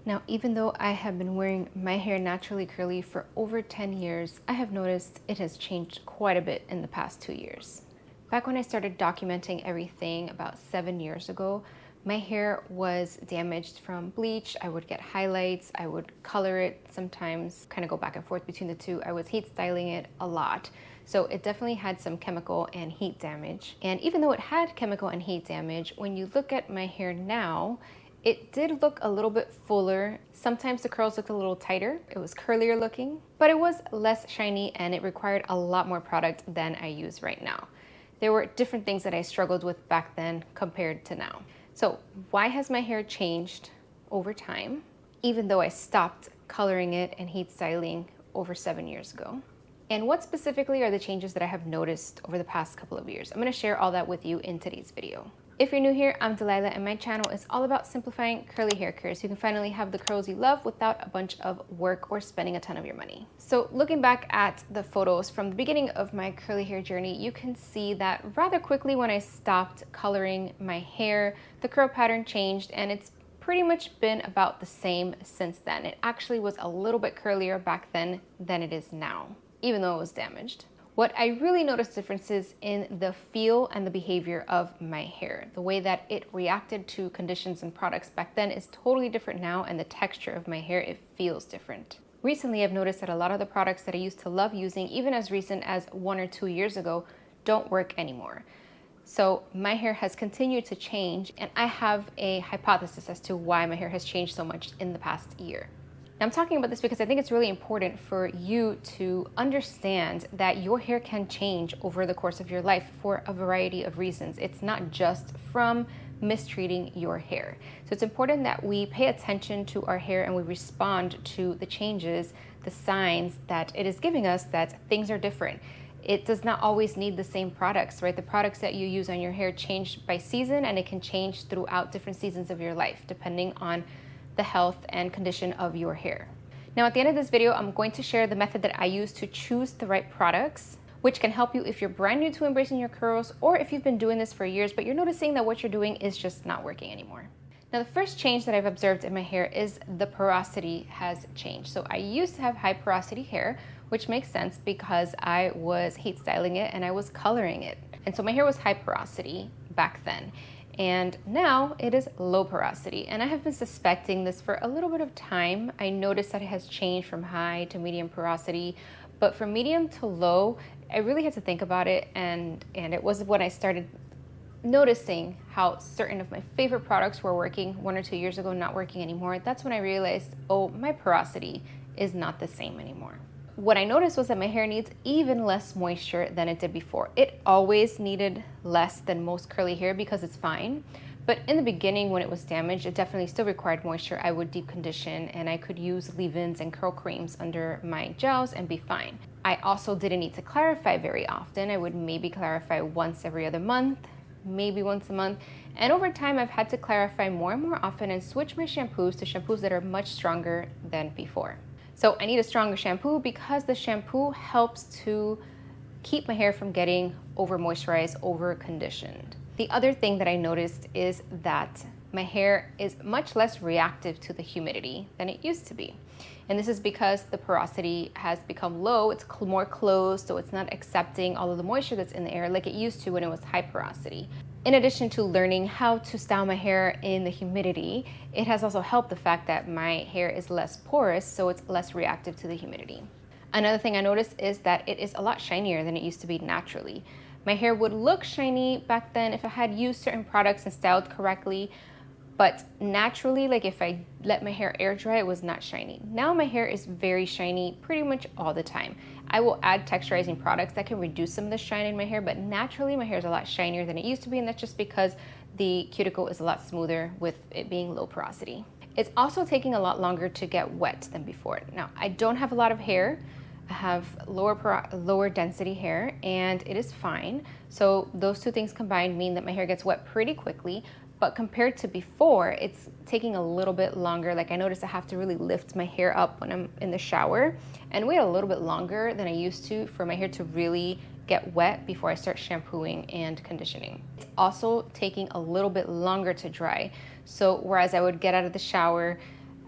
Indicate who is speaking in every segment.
Speaker 1: Now, even though I have been wearing my hair naturally curly for over 10 years, I have noticed it has changed quite a bit in the past 2 years. Back when I started documenting everything about 7 years ago, my hair was damaged from bleach. I would get highlights, I would color it, sometimes kind of go back and forth between the two. I was heat styling it a lot. So it definitely had some chemical and heat damage. And even though it had chemical and heat damage, when you look at my hair now, it did look a little bit fuller. Sometimes the curls looked a little tighter. It was curlier looking, but it was less shiny and it required a lot more product than I use right now. There were different things that I struggled with back then compared to now. So why has my hair changed over time, even though I stopped coloring it and heat styling over 7 years ago? And what specifically are the changes that I have noticed over the past couple of years? I'm gonna share all that with you in today's video. If you're new here, I'm Delilah and my channel is all about simplifying curly hair care so you can finally have the curls you love without a bunch of work or spending a ton of your money. So looking back at the photos from the beginning of my curly hair journey, you can see that rather quickly when I stopped coloring my hair, the curl pattern changed and it's pretty much been about the same since then. It actually was a little bit curlier back then than it is now, even though it was damaged. What I really noticed differences in the feel and the behavior of my hair. The way that it reacted to conditions and products back then is totally different now, and the texture of my hair, it feels different. Recently, I've noticed that a lot of the products that I used to love using, even as recent as 1 or 2 years ago, don't work anymore. So my hair has continued to change, and I have a hypothesis as to why my hair has changed so much in the past year. I'm talking about this because I think it's really important for you to understand that your hair can change over the course of your life for a variety of reasons. It's not just from mistreating your hair. So it's important that we pay attention to our hair and we respond to the changes, the signs that it is giving us that things are different. It does not always need the same products, right? The products that you use on your hair change by season, and it can change throughout different seasons of your life, depending on the health and condition of your hair. Now, at the end of this video, I'm going to share the method that I use to choose the right products, which can help you if you're brand new to embracing your curls, or if you've been doing this for years, but you're noticing that what you're doing is just not working anymore. Now, the first change that I've observed in my hair is the porosity has changed. So I used to have high porosity hair, which makes sense because I was heat styling it and I was coloring it. And so my hair was high porosity back then. And now it is low porosity. And I have been suspecting this for a little bit of time. I noticed that it has changed from high to medium porosity, but from medium to low, I really had to think about it. And it was when I started noticing how certain of my favorite products were working 1 or 2 years ago, not working anymore. That's when I realized, oh, my porosity is not the same anymore. What I noticed was that my hair needs even less moisture than it did before. It always needed less than most curly hair because it's fine. But in the beginning, when it was damaged, it definitely still required moisture. I would deep condition and I could use leave-ins and curl creams under my gels and be fine. I also didn't need to clarify very often. I would maybe clarify once every other month, maybe once a month. And over time, I've had to clarify more and more often and switch my shampoos to shampoos that are much stronger than before. So I need a stronger shampoo because the shampoo helps to keep my hair from getting over moisturized, over conditioned. The other thing that I noticed is that my hair is much less reactive to the humidity than it used to be. And this is because the porosity has become low, it's more closed, so it's not accepting all of the moisture that's in the air like it used to when it was high porosity. In addition to learning how to style my hair in the humidity, it has also helped the fact that my hair is less porous, so it's less reactive to the humidity. Another thing I noticed is that it is a lot shinier than it used to be naturally. My hair would look shiny back then if I had used certain products and styled correctly, but naturally, like if I let my hair air dry, it was not shiny. Now my hair is very shiny pretty much all the time. I will add texturizing products that can reduce some of the shine in my hair, but naturally my hair is a lot shinier than it used to be, and that's just because the cuticle is a lot smoother with it being low porosity. It's also taking a lot longer to get wet than before. Now, I don't have a lot of hair. I have lower density hair, and it is fine. So those two things combined mean that my hair gets wet pretty quickly. But compared to before, it's taking a little bit longer. Like I noticed I have to really lift my hair up when I'm in the shower and wait a little bit longer than I used to for my hair to really get wet before I start shampooing and conditioning. It's also taking a little bit longer to dry. So whereas I would get out of the shower,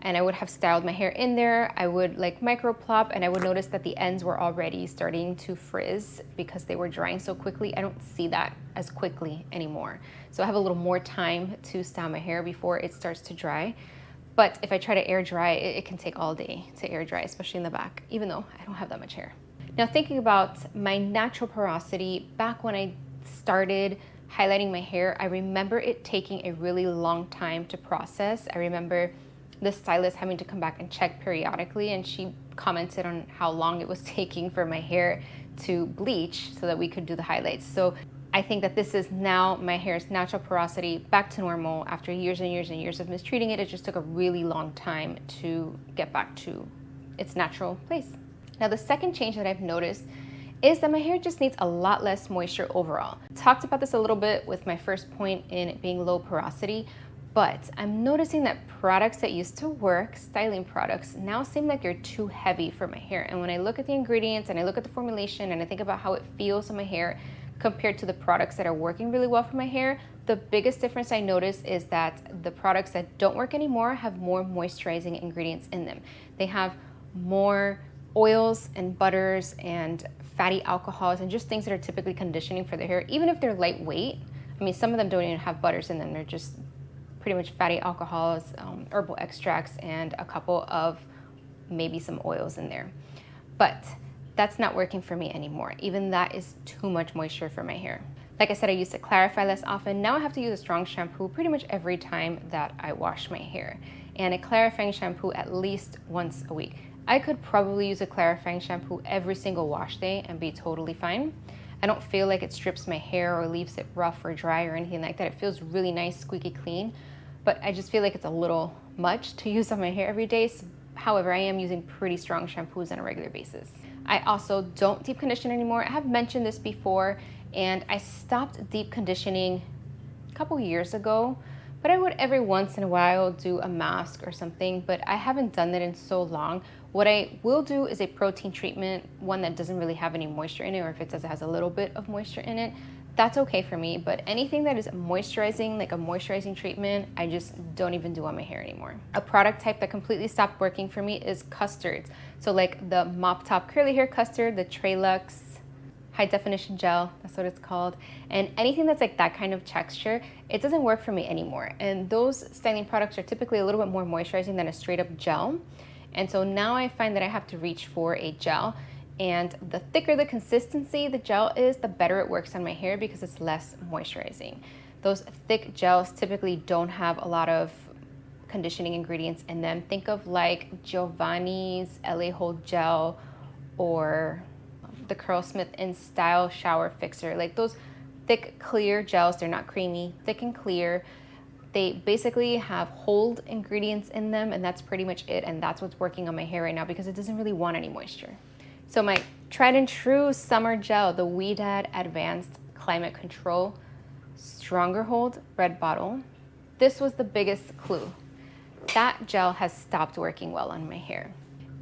Speaker 1: and I would have styled my hair in there. I would like micro plop, and I would notice that the ends were already starting to frizz because they were drying so quickly. I don't see that as quickly anymore. So I have a little more time to style my hair before it starts to dry. But if I try to air dry, it can take all day to air dry, especially in the back, even though I don't have that much hair. Now, thinking about my natural porosity, back when I started highlighting my hair, I remember it taking a really long time to process. I remember the stylist having to come back and check periodically, and she commented on how long it was taking for my hair to bleach so that we could do the highlights. So I think that this is now my hair's natural porosity back to normal after years and years and years of mistreating it. It just took a really long time to get back to its natural place. Now, the second change that I've noticed is that my hair just needs a lot less moisture overall. Talked about this a little bit with my first point in it being low porosity, but I'm noticing that products that used to work, styling products, now seem like they're too heavy for my hair. And when I look at the ingredients and I look at the formulation and I think about how it feels on my hair compared to the products that are working really well for my hair, the biggest difference I notice is that the products that don't work anymore have more moisturizing ingredients in them. They have more oils and butters and fatty alcohols and just things that are typically conditioning for the hair, even if they're lightweight. I mean, some of them don't even have butters in them. They're just pretty much fatty alcohols, herbal extracts, and a couple of maybe some oils in there. But that's not working for me anymore. Even that is too much moisture for my hair. Like I said, I used to clarify less often. Now I have to use a strong shampoo pretty much every time that I wash my hair, and a clarifying shampoo at least once a week. I could probably use a clarifying shampoo every single wash day and be totally fine. I don't feel like it strips my hair or leaves it rough or dry or anything like that. It feels really nice, squeaky clean, but I just feel like it's a little much to use on my hair every day. However, I am using pretty strong shampoos on a regular basis. I also don't deep condition anymore. I have mentioned this before, and I stopped deep conditioning a couple years ago, but I would every once in a while do a mask or something, but I haven't done that in so long. What I will do is a protein treatment, one that doesn't really have any moisture in it, or if it does, it has a little bit of moisture in it. That's okay for me, but anything that is moisturizing, like a moisturizing treatment, I just don't even do on my hair anymore. A product type that completely stopped working for me is custards. So like the Mop Top Curly Hair Custard, the Trelux High Definition Gel, that's what it's called, and anything that's like that kind of texture, it doesn't work for me anymore. And those styling products are typically a little bit more moisturizing than a straight up gel. And so now I find that I have to reach for a gel, and the thicker the consistency the gel is, the better it works on my hair because it's less moisturizing. Those thick gels typically don't have a lot of conditioning ingredients in them. Think of like Giovanni's LA Hold Gel or the Curlsmith In Style Shower Fixer. Like those thick, clear gels, they're not creamy, thick and clear. They basically have hold ingredients in them, and that's pretty much it. And that's what's working on my hair right now because it doesn't really want any moisture. So my tried and true summer gel, the Ouidad Advanced Climate Control Stronger Hold Red Bottle. This was the biggest clue. That gel has stopped working well on my hair.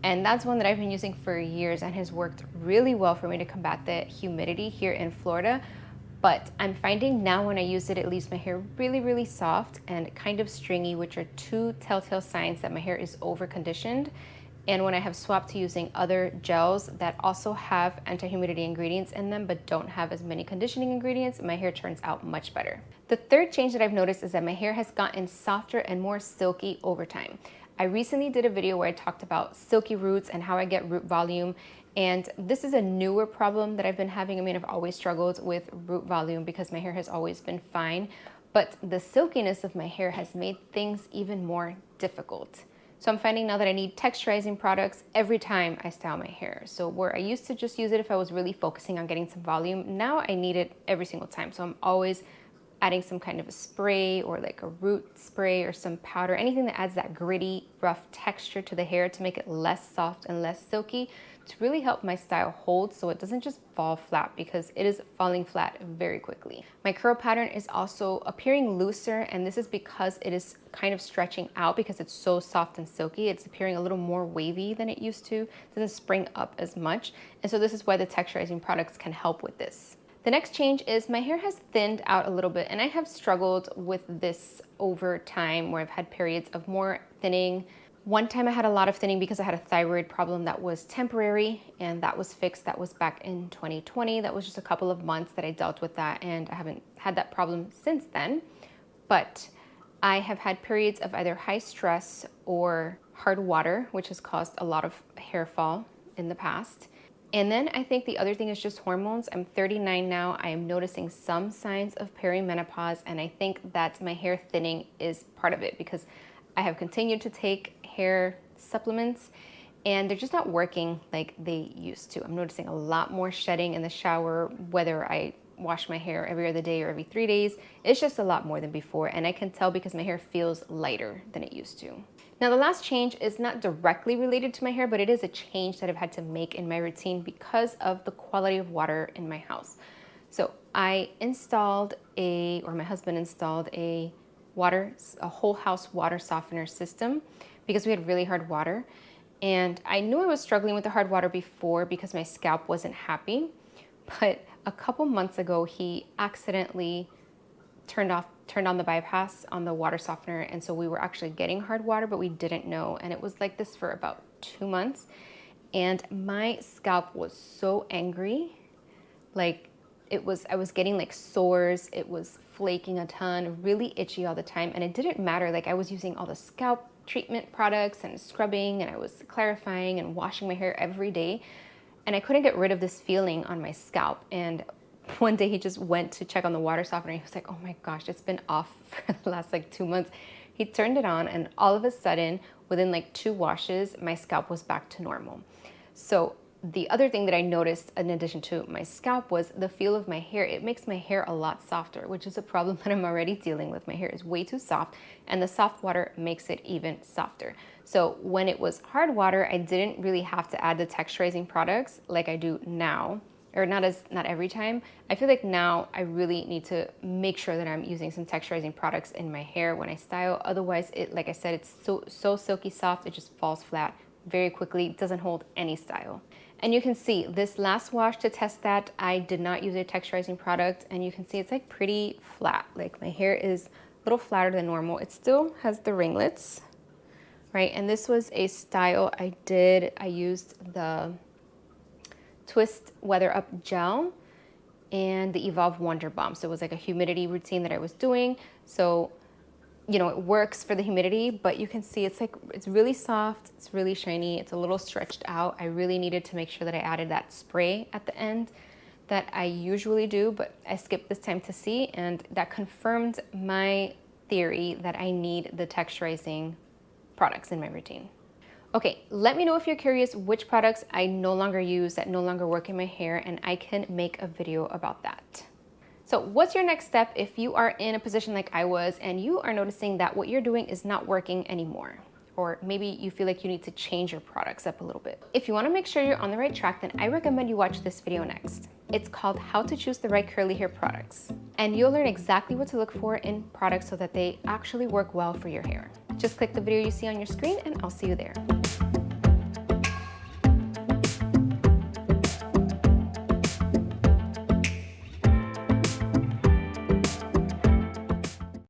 Speaker 1: And that's one that I've been using for years and has worked really well for me to combat the humidity here in Florida. But I'm finding now when I use it, it leaves my hair really, really soft and kind of stringy, which are two telltale signs that my hair is over conditioned. And when I have swapped to using other gels that also have anti-humidity ingredients in them but don't have as many conditioning ingredients, my hair turns out much better. The third change that I've noticed is that my hair has gotten softer and more silky over time. I recently did a video where I talked about silky roots and how I get root volume, and this is a newer problem that I've been having. I mean, I've always struggled with root volume because my hair has always been fine, but the silkiness of my hair has made things even more difficult. So I'm finding now that I need texturizing products every time I style my hair. So where I used to just use it if I was really focusing on getting some volume, now I need it every single time. So I'm always adding some kind of a spray or like a root spray or some powder, anything that adds that gritty, rough texture to the hair to make it less soft and less silky, to really help my style hold so it doesn't just fall flat, because it is falling flat very quickly. My curl pattern is also appearing looser, and this is because it is kind of stretching out because it's so soft and silky. It's appearing a little more wavy than it used to. It doesn't spring up as much. And so this is why the texturizing products can help with this. The next change is my hair has thinned out a little bit, and I have struggled with this over time where I've had periods of more thinning One time I had a lot of thinning because I had a thyroid problem that was temporary, and that was fixed. That was back in 2020. That was just a couple of months that I dealt with that, and I haven't had that problem since then. But I have had periods of either high stress or hard water, which has caused a lot of hair fall in the past. And then I think the other thing is just hormones. I'm 39 now. I am noticing some signs of perimenopause, and I think that my hair thinning is part of it because I have continued to take hair supplements and they're just not working like they used to. I'm noticing a lot more shedding in the shower, whether I wash my hair every other day or every 3 days. It's just a lot more than before, and I can tell because my hair feels lighter than it used to. Now, the last change is not directly related to my hair, but it is a change that I've had to make in my routine because of the quality of water in my house. So I installed my husband installed a whole house water softener system because we had really hard water. And I knew I was struggling with the hard water before because my scalp wasn't happy. But a couple months ago, he accidentally turned on the bypass on the water softener, and so we were actually getting hard water, but we didn't know, and it was like this for about 2 months, and my scalp was so angry. Like I was getting like sores, it was flaking a ton, really itchy all the time, and it didn't matter. Like I was using all the scalp treatment products and scrubbing, and I was clarifying and washing my hair every day, and I couldn't get rid of this feeling on my scalp. And one day he just went to check on the water softener. He was like, oh my gosh, it's been off for the last like 2 months. He turned it on, and all of a sudden, within like 2 washes, my scalp was back to normal. So the other thing that I noticed in addition to my scalp was the feel of my hair. It makes my hair a lot softer, which is a problem that I'm already dealing with. My hair is way too soft, and the soft water makes it even softer. So when it was hard water, I didn't really have to add the texturizing products like I do now. Or not every time. I feel like now I really need to make sure that I'm using some texturizing products in my hair when I style. Otherwise, like I said, it's so silky soft, it just falls flat very quickly. It doesn't hold any style. And you can see this last wash, to test that, I did not use a texturizing product, and you can see it's like pretty flat. Like my hair is a little flatter than normal. It still has the ringlets, right? And this was a style I did. I used the Twist Weather Up Gel and the Evolve Wonder Bomb. So it was like a humidity routine that I was doing. So, you know, it works for the humidity, but you can see it's really soft, it's really shiny, it's a little stretched out. I really needed to make sure that I added that spray at the end that I usually do, but I skipped this time to see, and that confirmed my theory that I need the texturizing products in my routine. Okay, let me know if you're curious which products I no longer use, that no longer work in my hair, and I can make a video about that. So what's your next step if you are in a position like I was and you are noticing that what you're doing is not working anymore? Or maybe you feel like you need to change your products up a little bit. If you want to make sure you're on the right track, then I recommend you watch this video next. It's called How to Choose the Right Curly Hair Products. And you'll learn exactly what to look for in products so that they actually work well for your hair. Just click the video you see on your screen, and I'll see you there.